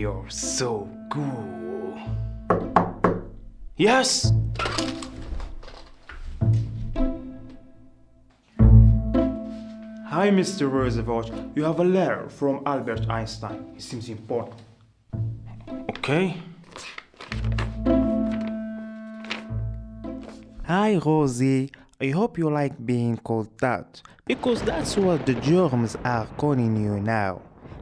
You're so cool. Yes! Hi, Mr. Roosevelt. You have a letter from Albert Einstein. It seems important. Okay. Hi Rosie, I hope you like being called that, because that's what the Germans are calling you now.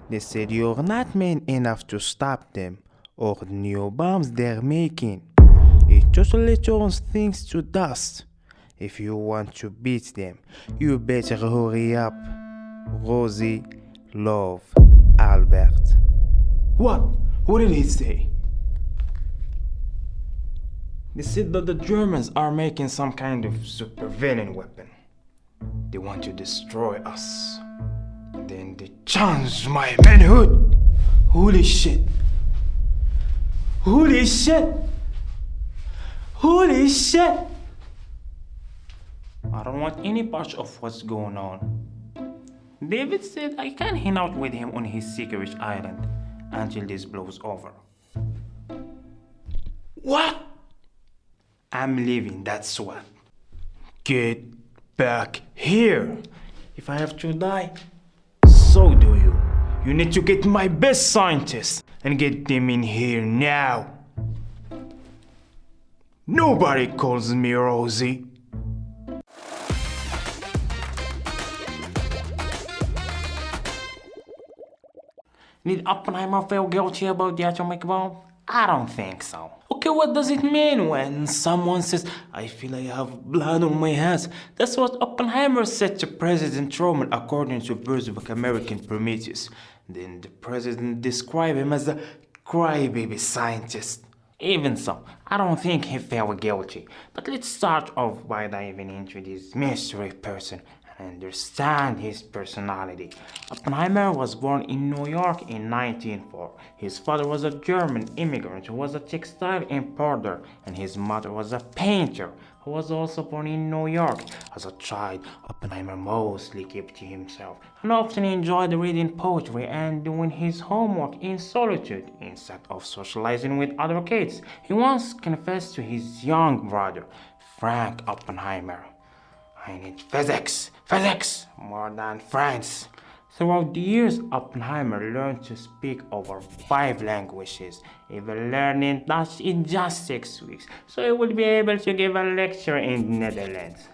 They said you're not man enough to stop them, or the new bombs they're making. It totally turns things to dust. If you want to beat them, you better hurry up. Rosie, love, Albert. What? What did he say? They said that the Germans are making some kind of supervillain weapon. They want to destroy us. Then they challenged my manhood. Holy shit. Holy shit. Holy shit. I don't want any part of what's going on. David said I can hang out with him on his secret island until this blows over. What? I'm leaving, that's what. Get back here. If I have to die, so do you. You need to get my best scientists and get them in here now. Nobody calls me Rosie. Did Oppenheimer feel guilty about the atomic bomb? I don't think so. Okay, what does it mean when someone says, I feel I have blood on my hands? That's what Oppenheimer said to President Truman according to Book American Prometheus. Then the president described him as a crybaby scientist. Even so, I don't think he felt guilty. But let's start off by diving into this mystery person and understand his personality. Oppenheimer was born in New York in 1904. His father was a German immigrant who was a textile importer, and his mother was a painter who was also born in New York. As a child, Oppenheimer mostly kept to himself and often enjoyed reading poetry and doing his homework in solitude instead of socializing with other kids. He once confessed to his young brother, Frank Oppenheimer, I need physics more than friends. Throughout the years, Oppenheimer learned to speak over 5 languages, even learning Dutch in just 6 weeks, so he would be able to give a lecture in the Netherlands.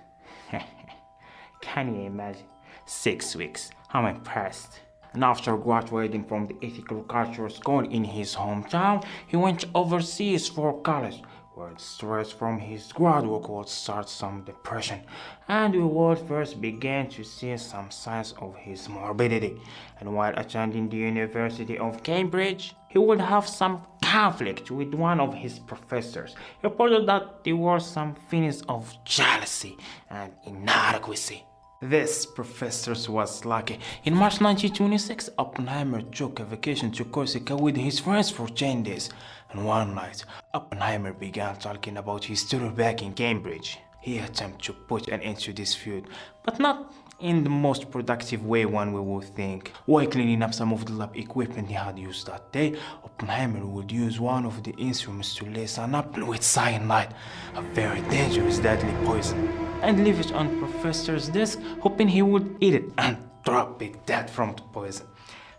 Can you imagine? 6 weeks. I'm impressed. And after graduating from the ethical culture school in his hometown, he went overseas for college, where stress from his graduate course started some depression, and we would first begin to see some signs of his morbidity. And while attending the University of Cambridge, he would have some conflict with one of his professors. He reported that there were some feelings of jealousy and inadequacy. This professor was lucky. In March 1926, Oppenheimer took a vacation to Corsica with his friends for 10 days. And one night, Oppenheimer began talking about his tour back in Cambridge. He attempted to put an end to this feud, but not in the most productive way one would think. While cleaning up some of the lab equipment he had used that day, Oppenheimer would use one of the instruments to lace an apple with cyanide, a very dangerous deadly poison, and leave it on Professor's desk, hoping he would eat it and drop it dead from the poison.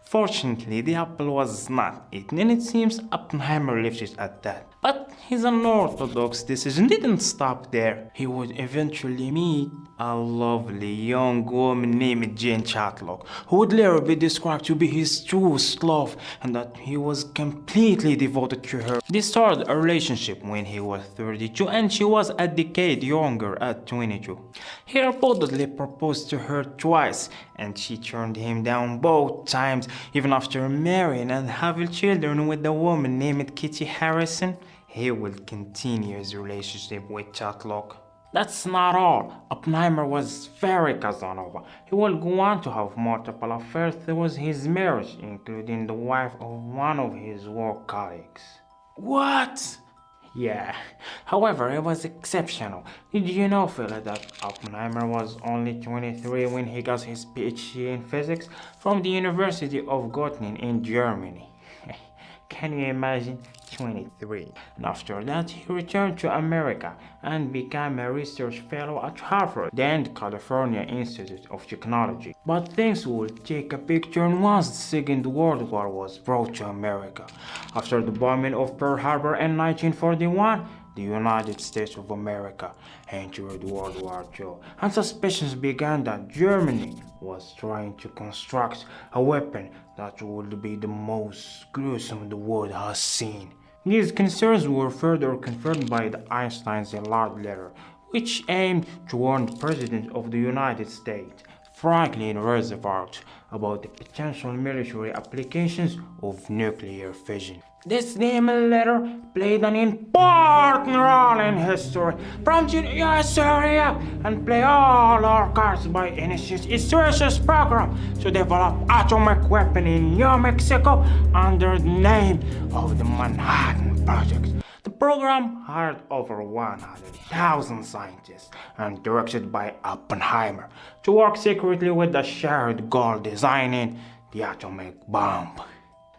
Fortunately, the apple was not eaten, and it seems Oppenheimer left it at that. But his unorthodox decision didn't stop there. He would eventually meet a lovely young woman named Jane Chatlock, who would later be described to be his truest love, and that he was completely devoted to her. They started a relationship when he was 32, and she was a decade younger at 22. He reportedly proposed to her twice, and she turned him down both times, even after marrying and having children with a woman named Kitty Harrison. He would continue his relationship with Chatlock. That's not all. Oppenheimer was very Casanova. He would go on to have multiple affairs through his marriage, including the wife of one of his work colleagues. What? Yeah. However, it was exceptional. Did you know, Philip, that Oppenheimer was only 23 when he got his PhD in physics from the University of Göttingen in Germany? Can you imagine? 23. And after that, he returned to America and became a research fellow at Harvard, then the California Institute of Technology. But things would take a big turn once the Second World War was brought to America. After the bombing of Pearl Harbor in 1941, the United States of America entered World War II, and suspicions began that Germany was trying to construct a weapon that would be the most gruesome the world has seen. These concerns were further confirmed by the Einstein's Allard letter, which aimed to warn the President of the United States, Franklin Roosevelt, about the potential military applications of nuclear fission. This Diam letter played an important role in history, prompting US area and play all our cards by initiating its research program to develop atomic weapon in New Mexico under the name of the Manhattan Project. The program hired over 100,000 scientists and directed by Oppenheimer to work secretly with the shared goal designing the atomic bomb.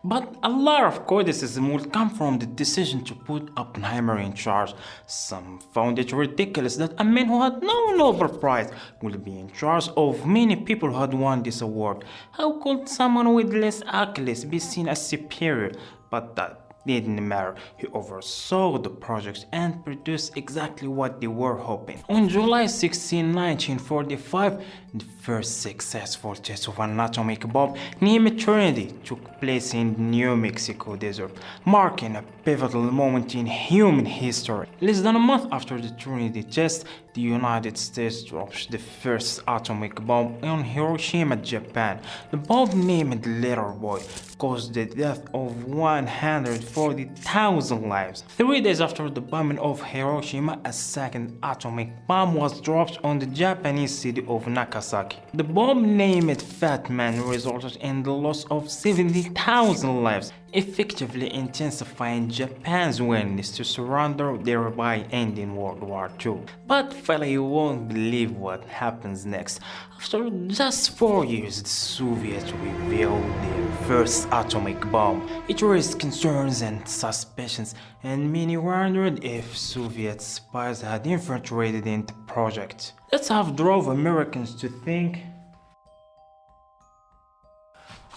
But a lot of criticism would come from the decision to put Oppenheimer in charge. Some found it ridiculous that a man who had no Nobel Prize would be in charge of many people who had won this award. How could someone with less accolades be seen as superior? But that didn't matter. He oversaw the project and produced exactly what they were hoping. On July 16, 1945, the first successful test of an atomic bomb named Trinity took place in the New Mexico desert, marking a pivotal moment in human history. Less than a month after the Trinity test, the United States dropped the first atomic bomb on Hiroshima, Japan. The bomb, named Little Boy, caused the death of 140,000 lives. 3 days after the bombing of Hiroshima, a second atomic bomb was dropped on the Japanese city of Nagasaki. The bomb, named Fat Man, resulted in the loss of 70,000 lives, effectively intensifying Japan's willingness to surrender, thereby ending World War II. But fella, you won't believe what happens next. After just 4 years, the Soviets revealed their first atomic bomb. It raised concerns and suspicions, and many wondered if Soviet spies had infiltrated in the project. That have drove Americans to think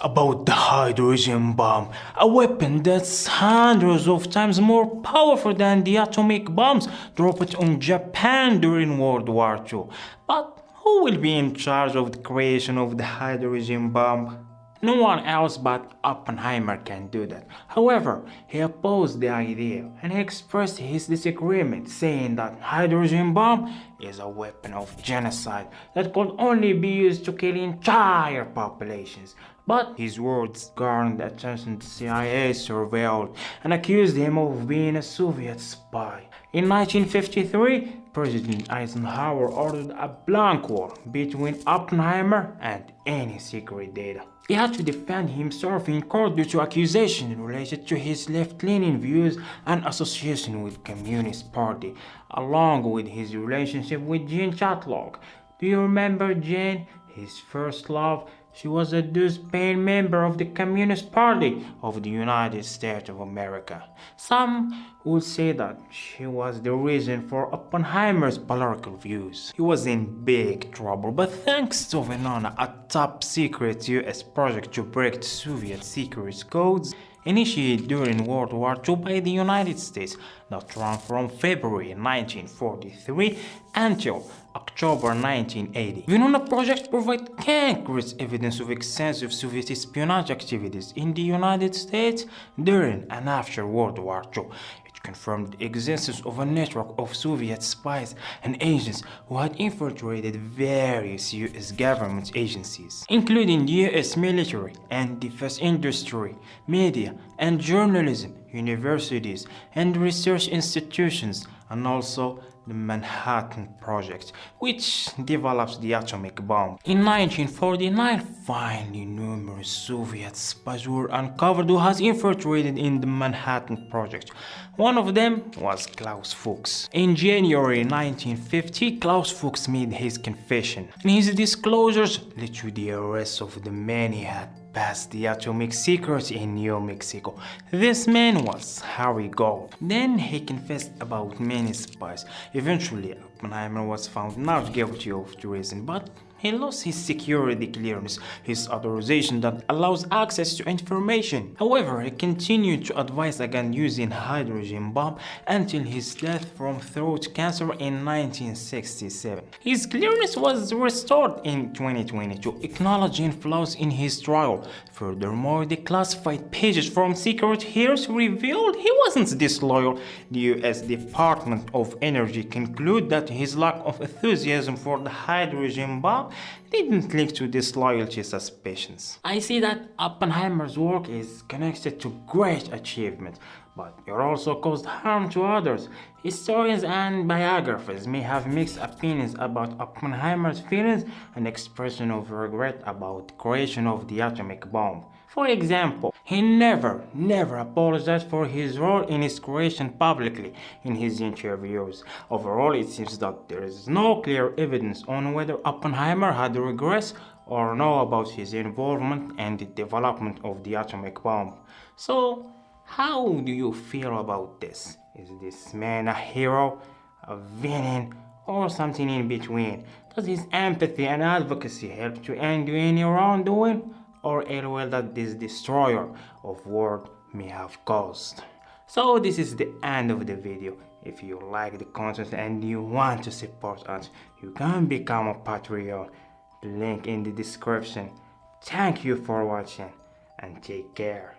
about the hydrogen bomb, a weapon that's hundreds of times more powerful than the atomic bombs dropped on Japan during World War II. But who will be in charge of the creation of the hydrogen bomb? No one else but Oppenheimer can do that. However, he opposed the idea and he expressed his disagreement, saying that hydrogen bomb is a weapon of genocide that could only be used to kill entire populations. But his words garnered attention. The CIA surveilled and accused him of being a Soviet spy. In 1953, President Eisenhower ordered a blank wall between Oppenheimer and any secret data. He had to defend himself in court due to accusations related to his left-leaning views and association with the Communist Party, along with his relationship with Jane Chatlock. Do you remember Jane, his first love? She was a deuce-paying member of the Communist Party of the United States of America. Some would say that she was the reason for Oppenheimer's political views. He was in big trouble, but thanks to Venona, a top-secret US project to break the Soviet secret codes, initiated during World War II by the United States, that ran from February 1943 until October 1980. Venona project provided concrete evidence of extensive Soviet espionage activities in the United States during and after World War II. It confirmed the existence of a network of Soviet spies and agents who had infiltrated various US government agencies, including the US military and defense industry, media and journalism, universities and research institutions, and also the Manhattan Project, which develops the atomic bomb. In 1949, finally numerous Soviet spies were uncovered who had infiltrated in the Manhattan Project. One of them was Klaus Fuchs. In January 1950, Klaus Fuchs made his confession, and his disclosures led to the arrest of the men he had passed the atomic secret in New Mexico. This man was Harry Gold. Then he confessed about many spies. Eventually, Oppenheimer was found not guilty of treason, but he lost his security clearance, his authorization that allows access to information. However, he continued to advise against using hydrogen bomb until his death from throat cancer in 1967. His clearance was restored in 2022, acknowledging flaws in his trial. Furthermore, the classified pages from secret hearings revealed he wasn't disloyal. The U.S. Department of Energy concluded that his lack of enthusiasm for the hydrogen bomb didn't link to disloyalty suspicions. I see that Oppenheimer's work is connected to great achievement, but it also caused harm to others. Historians and biographers may have mixed opinions about Oppenheimer's feelings and expression of regret about the creation of the atomic bomb. For example, he never apologized for his role in its creation publicly in his interviews. Overall, it seems that there is no clear evidence on whether Oppenheimer had regrets or know about his involvement in the development of the atomic bomb. So, how do you feel about this? Is this man a hero, a villain, or something in between? Does his empathy and advocacy help to undo any wrongdoing, or ill will that this destroyer of world may have caused? So this is the end of the video. If you like the content and you want to support us, you can become a Patreon. The link in the description. Thank you for watching and take care.